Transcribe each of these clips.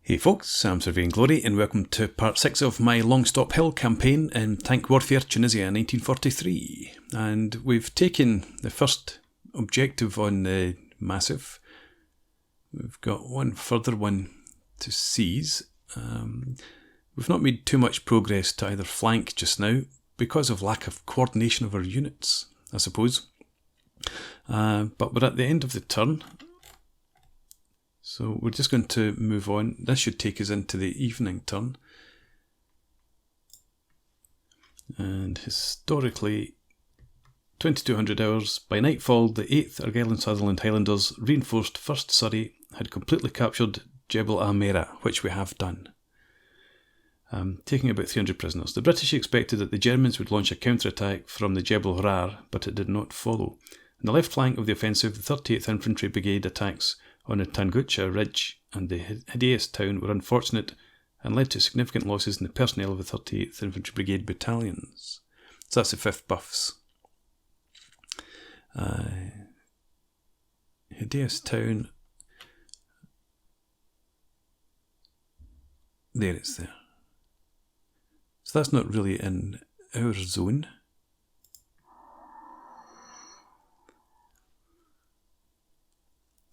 Hey folks, I'm Sir Vainglory and welcome to part 6 of my Longstop Hill campaign in Tank Warfare Tunisia 1943. And we've taken the first objective on the massif. We've got one further one to seize. We've not made too much progress to either flank just now because of lack of coordination of our units, I suppose. But we're at the end of the turn. So we're just going to move on. This should take us into the evening turn. And historically, 2200 hours, by nightfall, the 8th Argyll Sutherland Highlanders, reinforced 1st Surrey, had completely captured Djebel el Ahmera, which we have done. Taking about 300 prisoners. The British expected that the Germans would launch a counterattack from the Djebel el, but it did not follow. On the left flank of the offensive, the 38th Infantry Brigade attacks on the Tunisia Ridge and the hideous town were unfortunate and led to significant losses in the personnel of the 38th Infantry Brigade battalions. So that's the 5th Buffs. Hideous town. There it's there. So that's not really in our zone.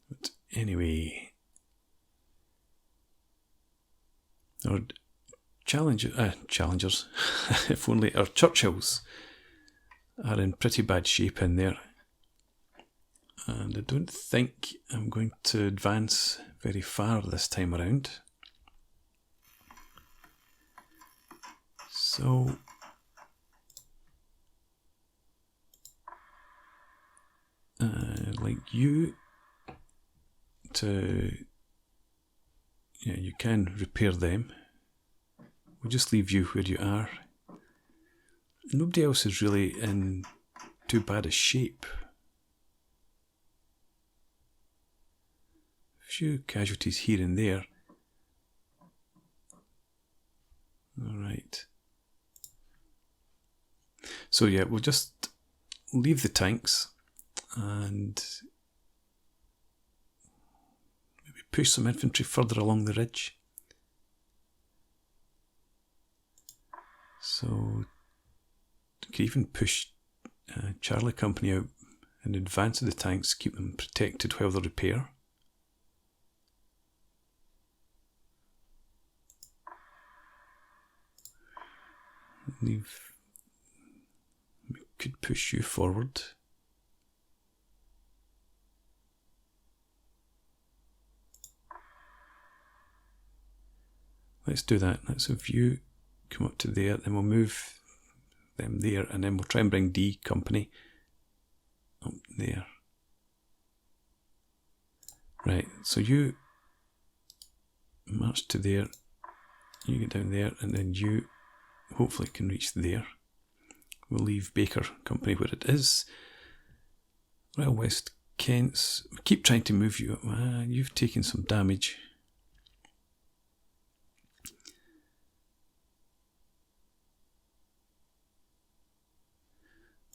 But anyway, our challengers, if only our Churchills, are in pretty bad shape in there. And I don't think I'm going to advance very far this time around. So like you you can repair them. We'll just leave you where you are. Nobody else is really in too bad a shape. A few casualties here and there. Alright. So yeah, we'll just leave the tanks and maybe push some infantry further along the ridge. So you can even push Charlie Company out in advance of the tanks, keep them protected while they repair. We could push you forward. Let's do that. Let's have you come up to there, then we'll move them there, and then we'll try and bring D Company up there. Right, so you march to there, you get down there, and then you hopefully can reach there. We'll leave Baker Company where it is. Royal West Kents, we keep trying to move you up. You've taken some damage.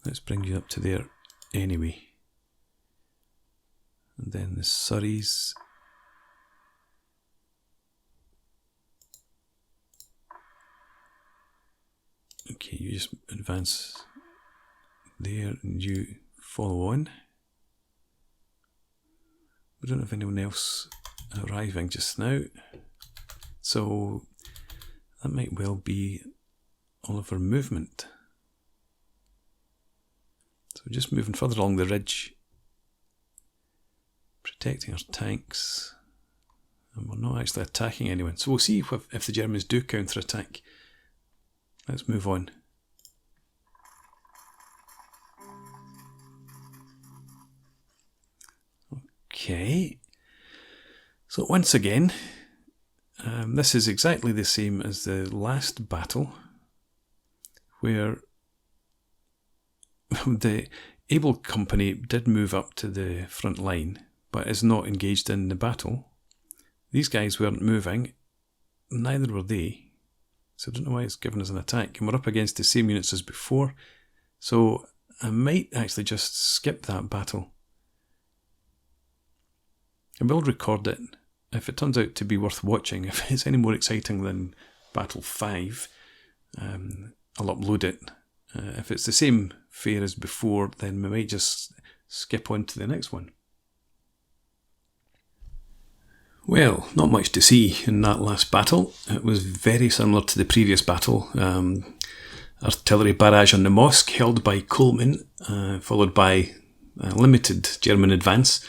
Let's bring you up to there anyway. And then the Surreys. Okay, you just advance there and you follow on. We don't have anyone else arriving just now. So that might well be all of our movement. So we're just moving further along the ridge, protecting our tanks, and we're not actually attacking anyone. So we'll see if the Germans do counter-attack. Let's move on. Okay, so once again, this is exactly the same as the last battle, where the Able Company did move up to the front line, but is not engaged in the battle. These guys weren't moving, neither were they. So I don't know why it's given us an attack. And we're up against the same units as before. So I might actually just skip that battle. I will record it if it turns out to be worth watching, if it's any more exciting than Battle 5, I'll upload it. If it's the same fare as before, then we might just skip on to the next one. Well, not much to see in that last battle. It was very similar to the previous battle. Artillery barrage on the mosque held by Coleman, followed by a limited German advance.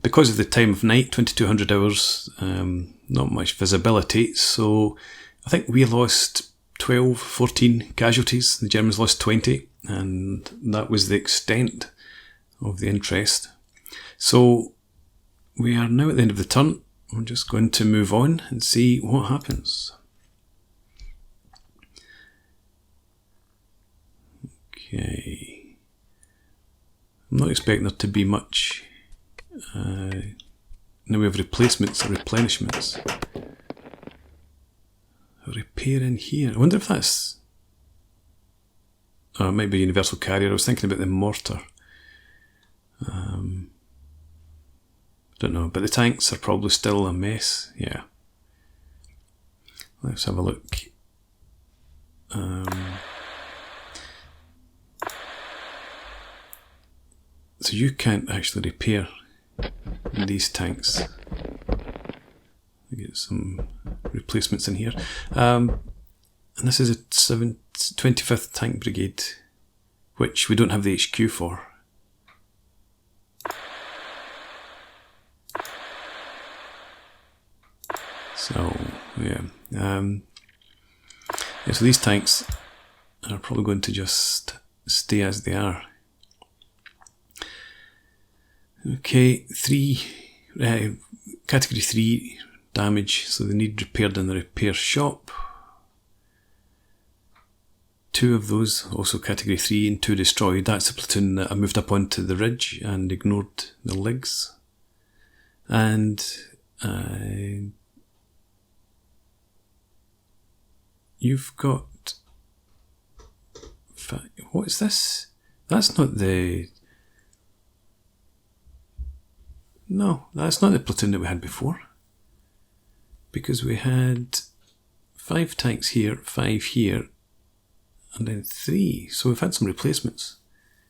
Because of the time of night, 2200 hours, not much visibility, so I think we lost 12, 14 casualties. The Germans lost 20, and that was the extent of the interest. So we are now at the end of the turn. I'm just going to move on and see what happens. Okay. I'm not expecting there to be much in the way of replacements or replenishments. A repair in here. I wonder if that's... Oh, it might be a universal carrier. I was thinking about the mortar. Don't know, but the tanks are probably still a mess. Yeah. Let's have a look. So you can't actually repair these tanks. Get some replacements in here. And this is a 25th Tank Brigade, which we don't have the HQ for. So, yeah. So these tanks are probably going to just stay as they are. Okay, category 3 damage, so they need repaired in the repair shop. 2 of those, also category 3, and 2 destroyed. That's the platoon that I moved up onto the ridge and ignored the legs. And you've got... What is this? That's not the... No, that's not the platoon that we had before. Because we had 5 tanks here, 5 here, and then 3. So we've had some replacements.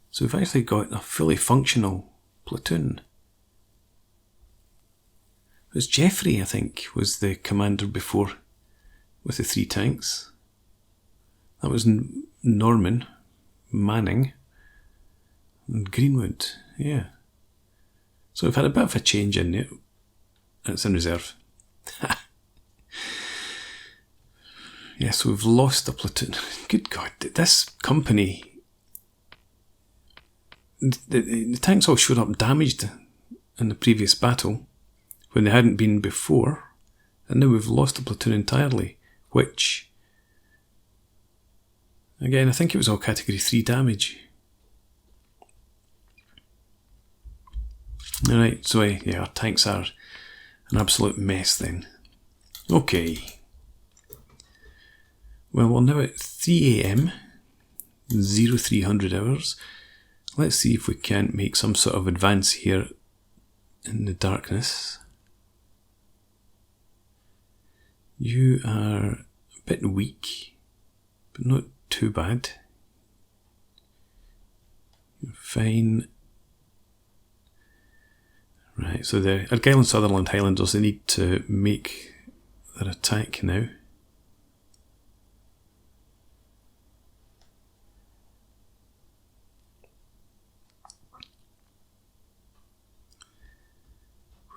So we've actually got a fully functional platoon. It was Jeffrey, I think, was the commander before with the 3 tanks. That was Norman, Manning, and Greenwood, yeah. So we've had a bit of a change in it. It's in reserve. Yeah, so we've lost a platoon. Good God, this company... The tanks all showed up damaged in the previous battle when they hadn't been before. And now we've lost a platoon entirely, which... Again, I think it was all category 3 damage. Alright, so yeah, our tanks are an absolute mess then. Okay. Well, we're now at 3 AM, 0300 hours. Let's see if we can't make some sort of advance here in the darkness. You are a bit weak, but not too bad. You're fine. Right, so the Argyll Sutherland Highlanders, they need to make their attack now.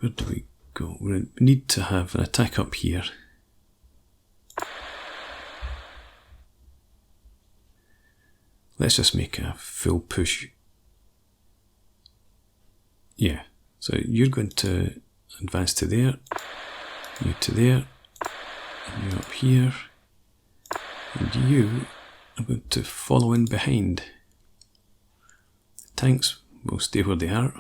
Where do we go? We need to have an attack up here. Let's just make a full push. Yeah. So you're going to advance to there, you to there, and you up here, and you are going to follow in behind. The tanks will stay where they are.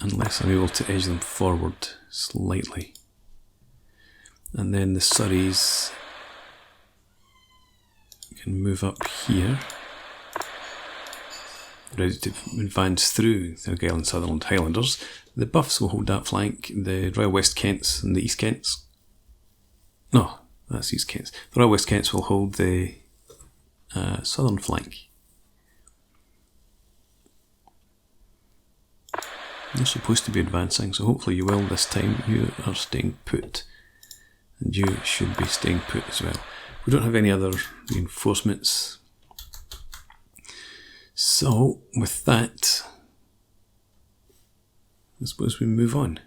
Unless I'm able to edge them forward slightly. And then the Surreys can move up here. ready to advance through the Argyll Sutherland Highlanders. The Buffs will hold that flank, the Royal West Kents and the East Kents. No, that's East Kents. The Royal West Kents will hold the southern flank. You're supposed to be advancing, so hopefully you will this time. You are staying put, and you should be staying put as well. We don't have any other reinforcements. So, with that, I suppose we move on.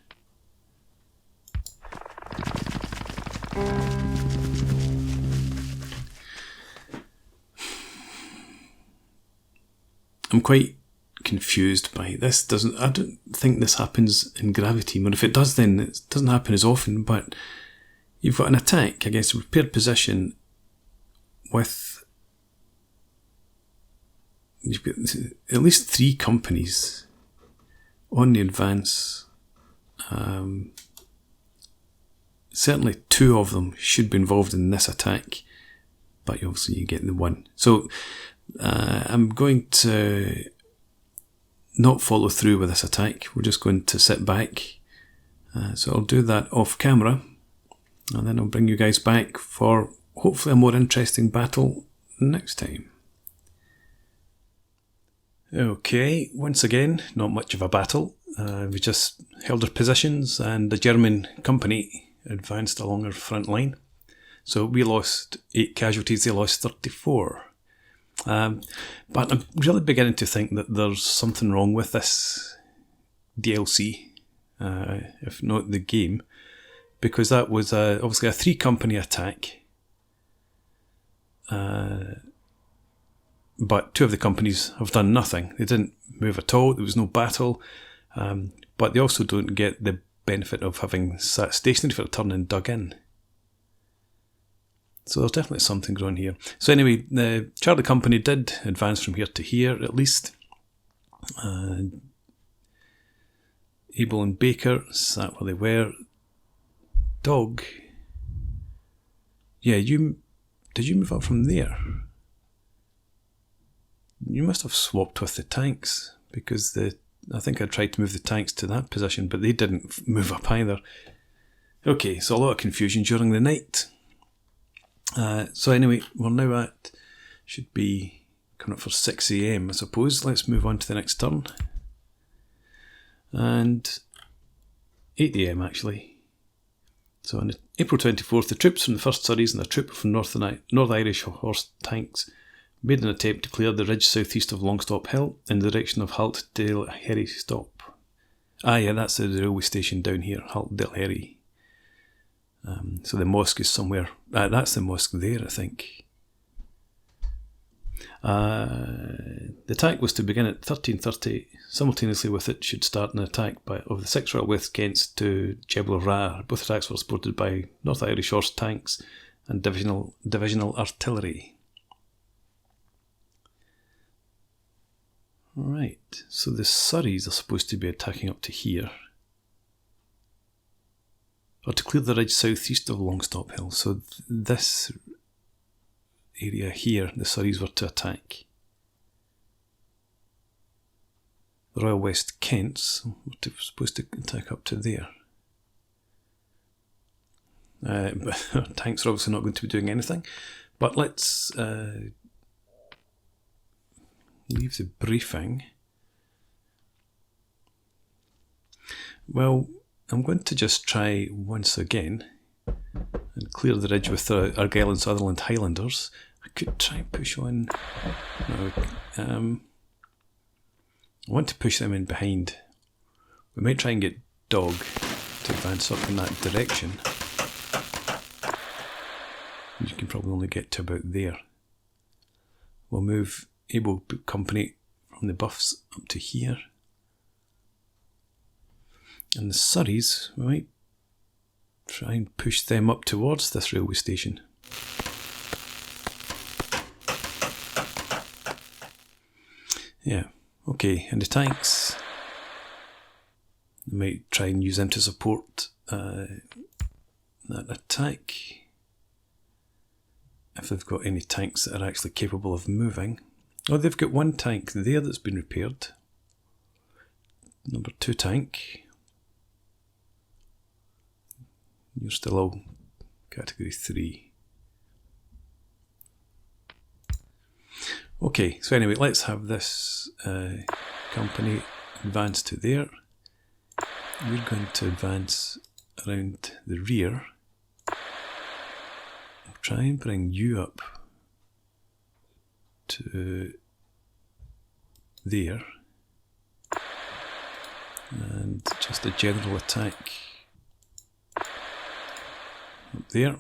I'm quite confused by this. I don't think this happens in Gravity, or if it does, then it doesn't happen as often. But you've got an attack against a prepared position with you've got at least 3 companies on the advance. Certainly 2 of them should be involved in this attack, but obviously you get the 1. So I'm going to not follow through with this attack. We're just going to sit back. So I'll do that off camera, and then I'll bring you guys back for hopefully a more interesting battle next time. Okay, once again, not much of a battle. We just held our positions, and the German company advanced along our front line. So we lost 8 casualties, they lost 34. But I'm really beginning to think that there's something wrong with this DLC, if not the game, because that was obviously a 3-company attack. But 2 of the companies have done nothing. They didn't move at all. There was no battle. But they also don't get the benefit of having sat stationary for a turn and dug in. So there's definitely something going here. So anyway, the Charlie Company did advance from here to here at least. Abel and Baker sat where they were. Dog. Yeah, did you move up from there? You must have swapped with the tanks, because I think I tried to move the tanks to that position, but they didn't move up either. Okay, so a lot of confusion during the night. So anyway, we're now at, should be coming up for 6 AM, I suppose. Let's move on to the next turn. And 8 AM actually. So on April 24th, the troops from the 1st Surreys and a troop from North Irish Horse tanks made an attempt to clear the ridge southeast of Longstop Hill in the direction of Halt del Ahmera Stop. Ah yeah, that's the railway station down here, Halt del Ahmera. So the mosque is somewhere. That's the mosque there, I think. The attack was to begin at 13:30. Simultaneously with it should start an attack of the 6 Royal West Kents to Djebel el Ahmera. Both attacks were supported by North Irish Horse tanks and divisional artillery. Right, so the Surreys are supposed to be attacking up to here. Or to clear the ridge southeast of Longstop Hill. So this area here, the Surreys were to attack. The Royal West Kents were supposed to attack up to there. But tanks are obviously not going to be doing anything. But let's leave the briefing. Well, I'm going to just try once again and clear the ridge with the Argyll Sutherland Highlanders. I could try and push on. No, I want to push them in behind. We might try and get Dog to advance up in that direction. You can probably only get to about there. We'll move Able Company from the Buffs up to here. And the Surreys, we might try and push them up towards this railway station. Yeah, okay, and the tanks, we might try and use them to support that attack. If they've got any tanks that are actually capable of moving. Oh, they've got one tank there that's been repaired. Number 2 tank. You're still all category 3. Okay, so anyway, let's have this company advance to there. We're going to advance around the rear. I'll try and bring you up to there. And just a general attack up there.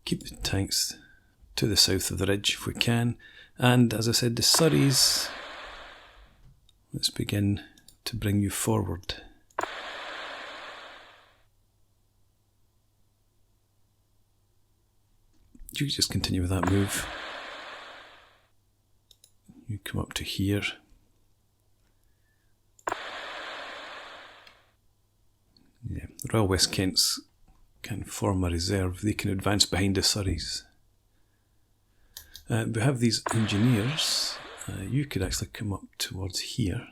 Keep the tanks to the south of the ridge if we can. And as I said, the Surreys, let's begin to bring you forward. You just continue with that move. You come up to here. Yeah, the Royal West Kents can form a reserve. They can advance behind the Surreys. We have these engineers. You could actually come up towards here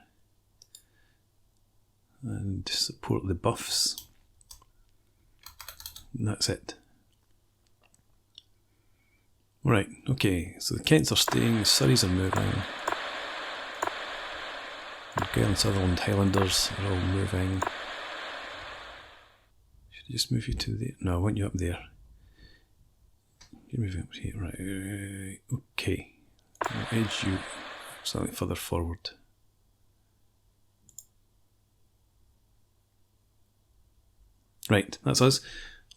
and support the buffs. And that's it. Right, okay, so the Kents are staying, the Surreys are moving. The Argyll Sutherland Highlanders are all moving. Should I just move you to there? No, I want you up there. You're moving up here, right, okay. I'll edge you slightly further forward. Right, that's us.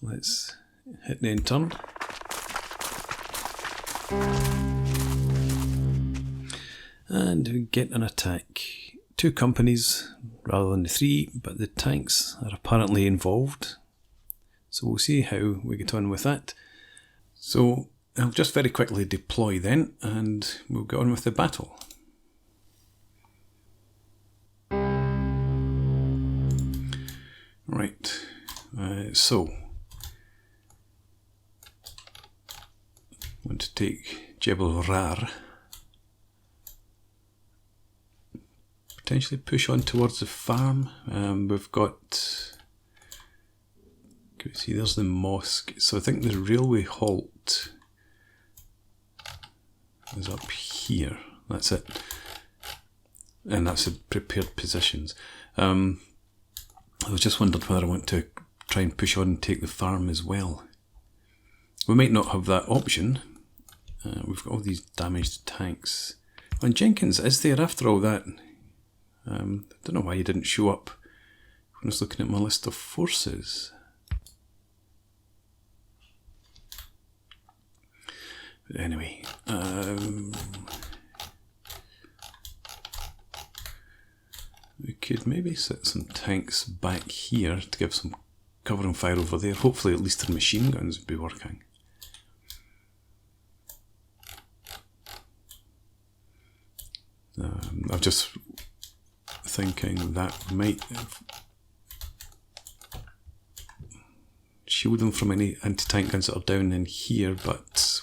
Let's hit the end turn. And we get an attack. 2 companies rather than the 3, but the tanks are apparently involved. So we'll see how we get on with that. So I'll just very quickly deploy then, and we'll get on with the battle. Right, so I want to take Djebel el Ahmera. Potentially push on towards the farm. We've got, can we see, there's the mosque. So I think the railway halt is up here. That's it. And that's the prepared positions. I was just wondering whether I want to try and push on and take the farm as well. We might not have that option. We've got all these damaged tanks. And Jenkins is there after all that. I don't know why he didn't show up when I was looking at my list of forces. But anyway, we could maybe set some tanks back here to give some cover and fire over there. Hopefully at least their machine guns would be working. I'm just thinking that might shield them from any anti-tank guns that are down in here, but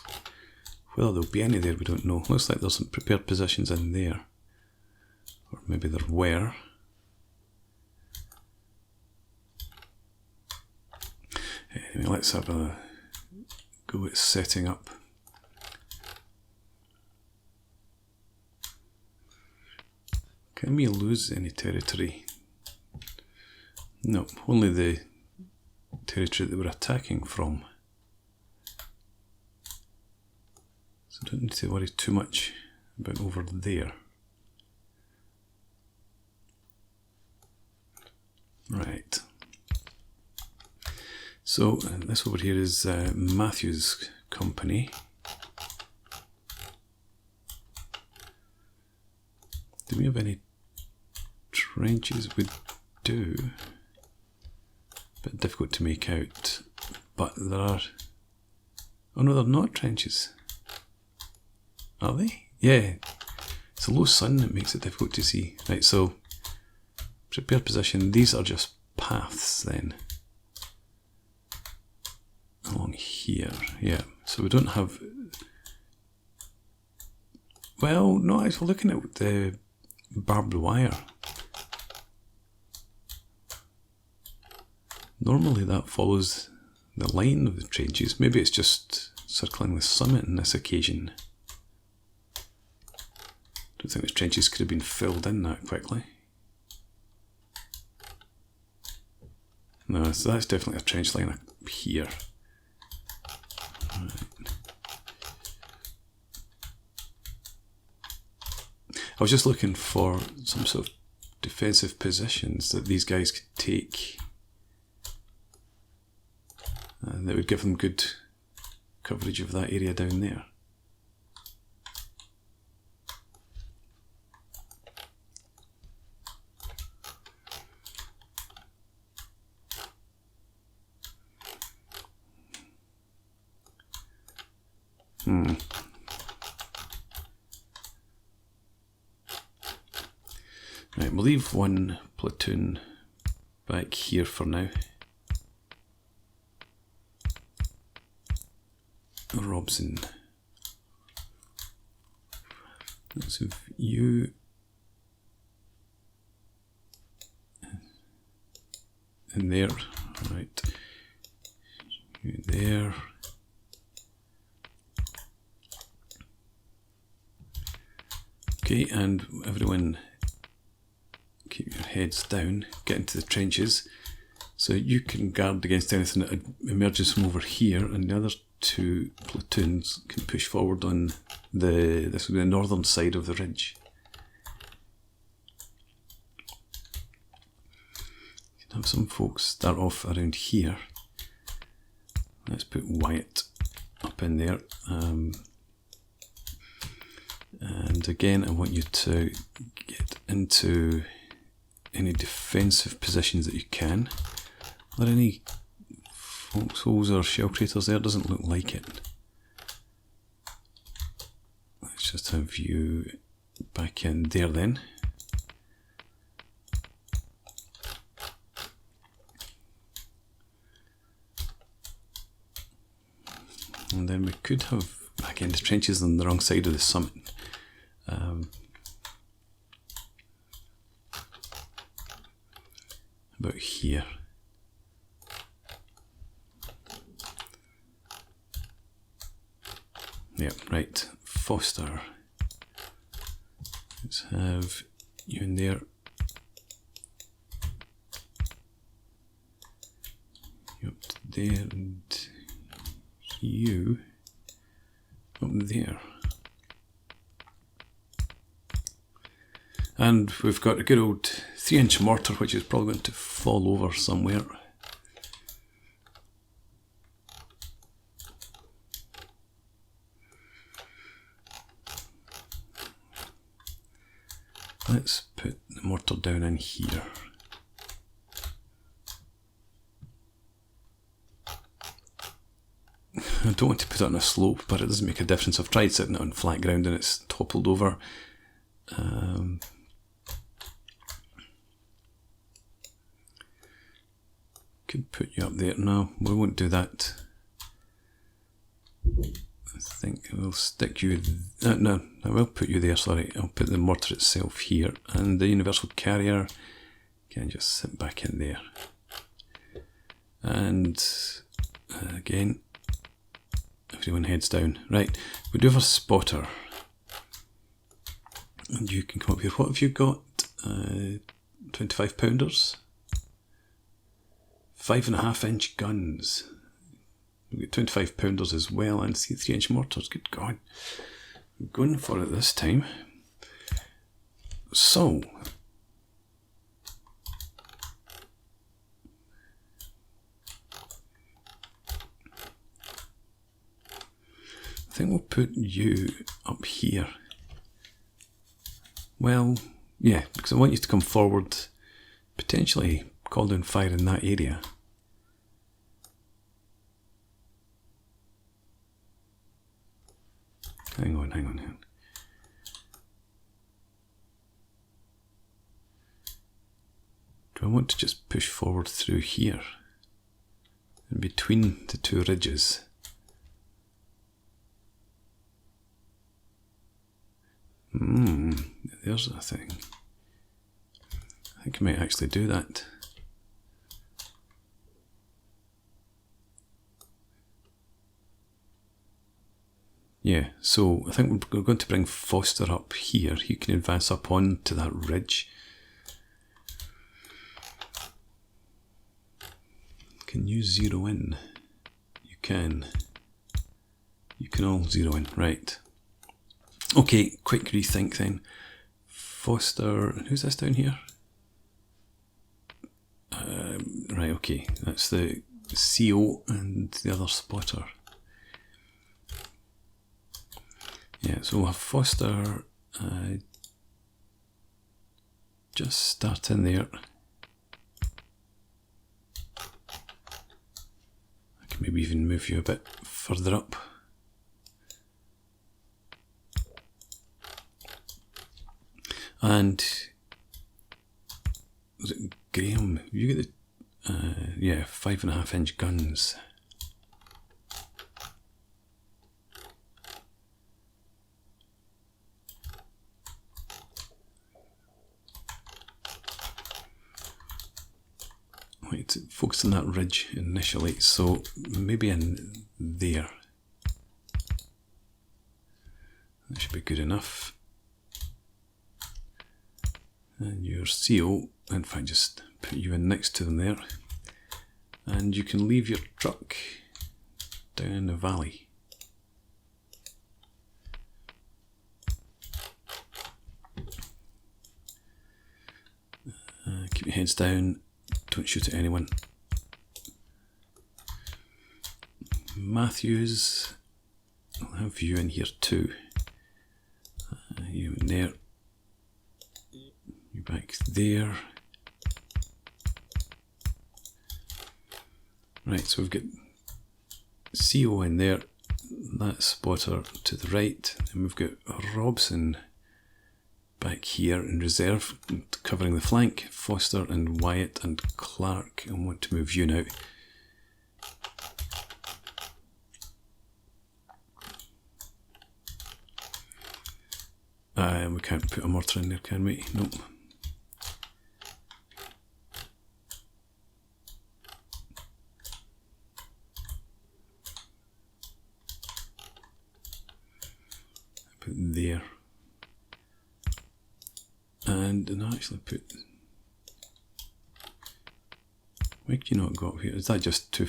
whether there'll be any there we don't know. Looks like there's some prepared positions in there, or maybe there were. Anyway, let's have a go at setting up. Can we lose any territory? No, only the territory that we're attacking from. So I don't need to worry too much about over there. Right. So this over here is Matthew's company. Do we have any trenches? We do. Bit difficult to make out, but there are. Oh no, they're not trenches. Are they? Yeah. It's a low sun that makes it difficult to see. Right, so prepare position. These are just paths then. along here. Yeah, so we don't have... Well, no, I was looking at the barbed wire. Normally that follows the line of the trenches. Maybe it's just circling the summit on this occasion. Don't think the trenches could have been filled in that quickly. No, so that's definitely a trench line up here. Right. I was just looking for some sort of defensive positions that these guys could take. And that would give them good coverage of that area down there. Right, we'll leave one platoon back here for now. Robson. Let's have you in there, right? You there. Okay, and everyone keep your heads down, get into the trenches, so you can guard against anything that emerges from over here, and the other two platoons can push forward on this will be the northern side of the ridge. You can have some folks start off around here. Let's put Wyatt up in there. And again, I want you to get into any defensive positions that you can. Are there any foxholes or shell craters there? Doesn't look like it. Let's just have you back in there then. And then we could have, again, the trenches on the wrong side of the summit. About here. Yeah, right. Foster. Let's have you in there. You up to there, and you up there. And we've got a good old 3-inch mortar, which is probably going to fall over somewhere. Let's put the mortar down in here. I don't want to put it on a slope, but it doesn't make a difference. I've tried setting it on flat ground and it's toppled over. Could put you up there. No, we won't do that. I think we'll stick you... no, I will put you there, sorry. I'll put the mortar itself here. And the universal carrier can just sit back in there. And again, everyone heads down. Right, we do have a spotter. And you can come up here. What have you got? 25 pounders? 5.5-inch guns. We've got 25 pounders as well, and 3-inch mortars. Good God. I'm going for it this time. So, I think we'll put you up here. Well, yeah, because I want you to come forward, potentially call down fire in that area. Hang on. Do I want to just push forward through here? in between the two ridges. There's a thing. I think I might actually do that. Yeah, so I think we're going to bring Foster up here. He can advance up onto that ridge. Can you zero in? You can. You can all zero in, right. Okay, quick rethink then. Foster, who's this down here? Right, okay, that's the CO and the other spotter. Yeah, so we'll have Foster just start in there. I can maybe even move you a bit further up. And was it Graham? You get the yeah, 5.5 inch guns. Wait, focus on that ridge initially, so maybe in there. That should be good enough. And your CO, in fact, just put you in next to them there. And you can leave your truck down the valley. Keep your heads down, don't shoot at anyone. Matthews, I'll have you in here too. You in there. You back there. Right, so we've got CO in there, that spotter to the right, and we've got Robson back here in reserve, covering the flank, Foster and Wyatt and Clark, and want to move you now. We can't put a mortar in there, can we? Nope. Put there. And actually put... Why could you not go up here? Is that just too...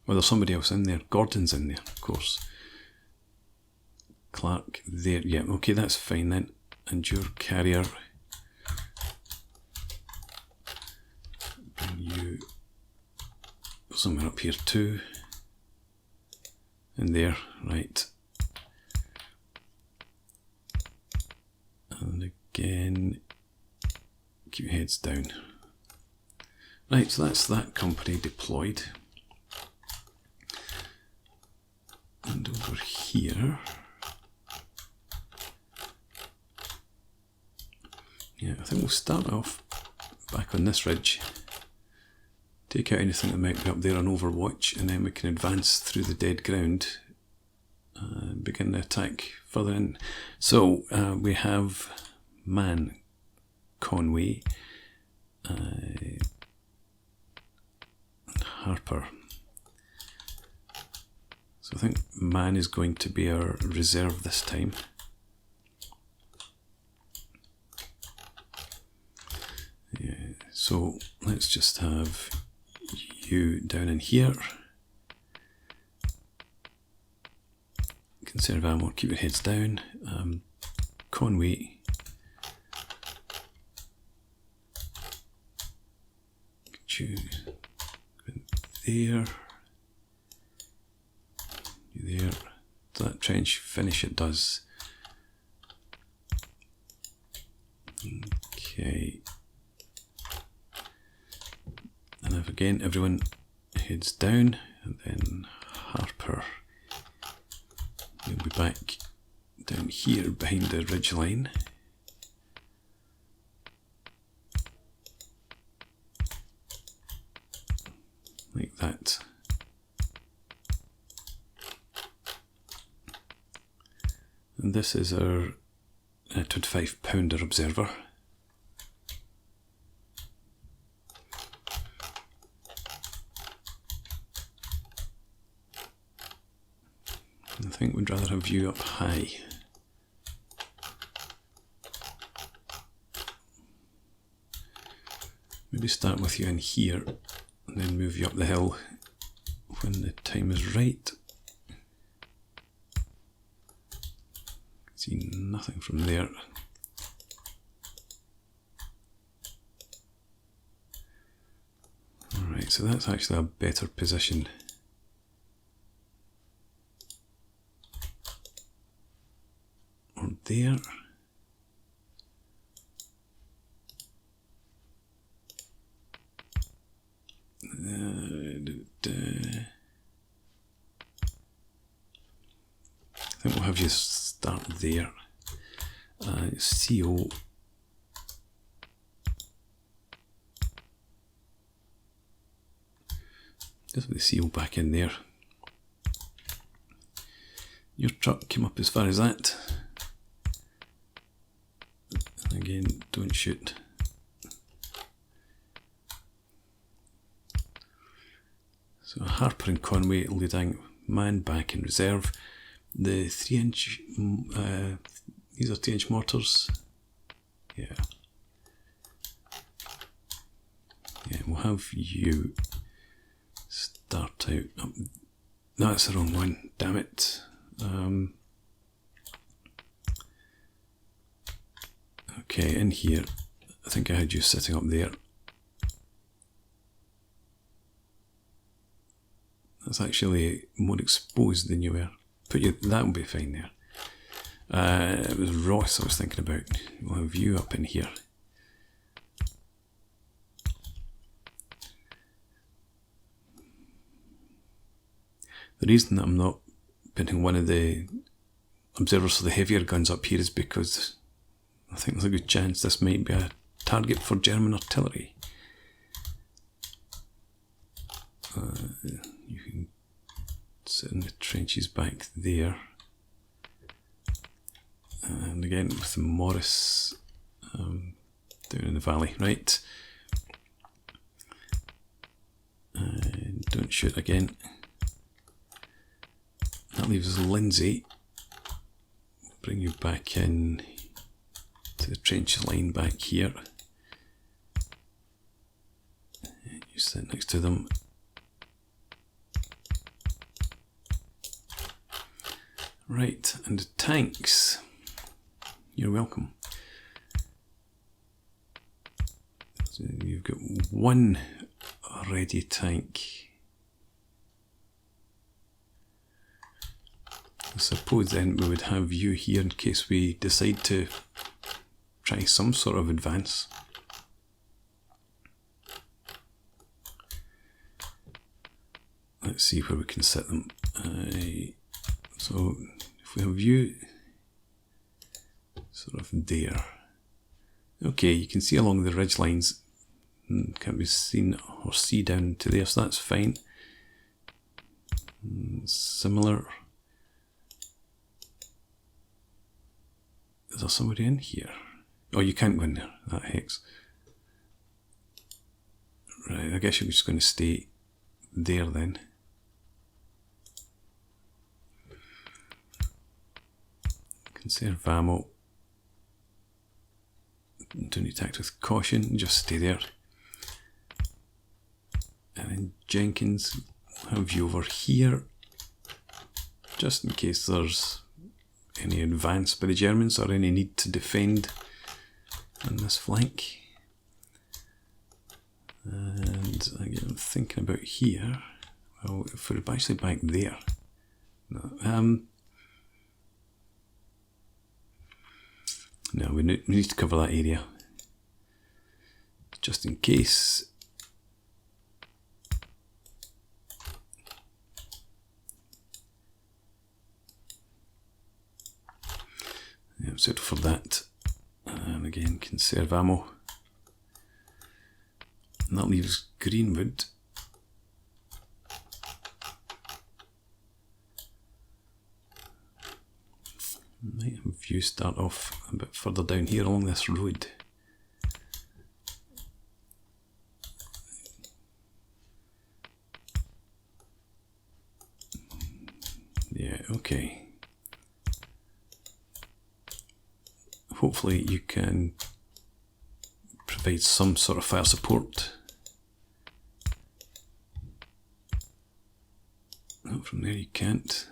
Well, there's somebody else in there. Gordon's in there, of course. Clark there. Yeah, okay, that's fine then. And your carrier... Bring you somewhere up here too. In there, right. And again, keep your heads down. Right, so that's that company deployed. And over here, yeah, I think we'll start off back on this ridge. Take out anything that might be up there on Overwatch, and then we can advance through the dead ground and begin the attack further in. So we have Man, Conway, and Harper. So I think Man is going to be our reserve this time. Yeah, so let's just have you down in here. Conserve ammo, keep your heads down. Conway. Get you there. You there. Does that trench finish? It does. Okay. And if again everyone heads down, and then Harper. We'll be back down here behind the ridge line. Like And this is our 25-pounder observer. I think we'd rather have you up high. Maybe start with you in here and then move you up the hill when the time is right. See nothing from there. Alright, so that's actually a better position. Or there. I think we'll have you start there. CO. Just put the CO back in there. Your truck came up as far as that. And again, don't shoot. So Harper and Conway leading, man back in reserve. The 3-inch, these are 2-inch mortars. Yeah. Yeah, we'll have you start out. Oh, no, that's the wrong one. Damn it. Okay, in here, I think I had you sitting up there. That's actually more exposed than you were. Put you, that will be fine there. It was Ross I was thinking about. We'll have you up in here. The reason that I'm not putting one of the observers for the heavier guns up here is because I think there's a good chance this might be a target for German artillery. You can sit in the trenches back there. And again with the Morris down in the valley, right? And don't shoot again. That leaves Lindsay. Bring you back in to the trench line back here. You sit next to them. Right, and the tanks. You're welcome. So you've got one ready tank. I suppose then we would have you here in case we decide to try some sort of advance. Let's see where we can set them. So if we have you sort of there. Okay, you can see along the ridge lines, can't be seen or see down to there, so that's fine. Similar. Is there somebody in here? Oh, you can't go in there, that hex. Right, I guess you're just going to stay there then. Conserve ammo. Don't need to act with caution, just stay there. And then Jenkins, have you over here, just in case there's any advance by the Germans or any need to defend on this flank. And again, I'm thinking about here. Well, if we're actually back there. No, no, we need to cover that area. Just in case. Yeah, I'm set for that. And again, conserve ammo. And that leaves Greenwood. Might have you start off a bit further down here along this road. Yeah, okay. Hopefully you can provide some sort of fire support. No, from there you can't.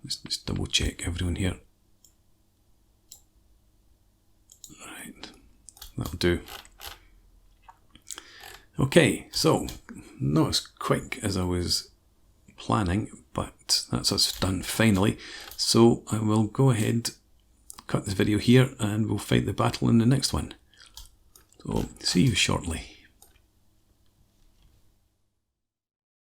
Let's just double check everyone here. Right, that'll do. Okay, so not as quick as I was planning, but that's us done finally. So I will go ahead, cut this video here, and we'll fight the battle in the next one. So see you shortly.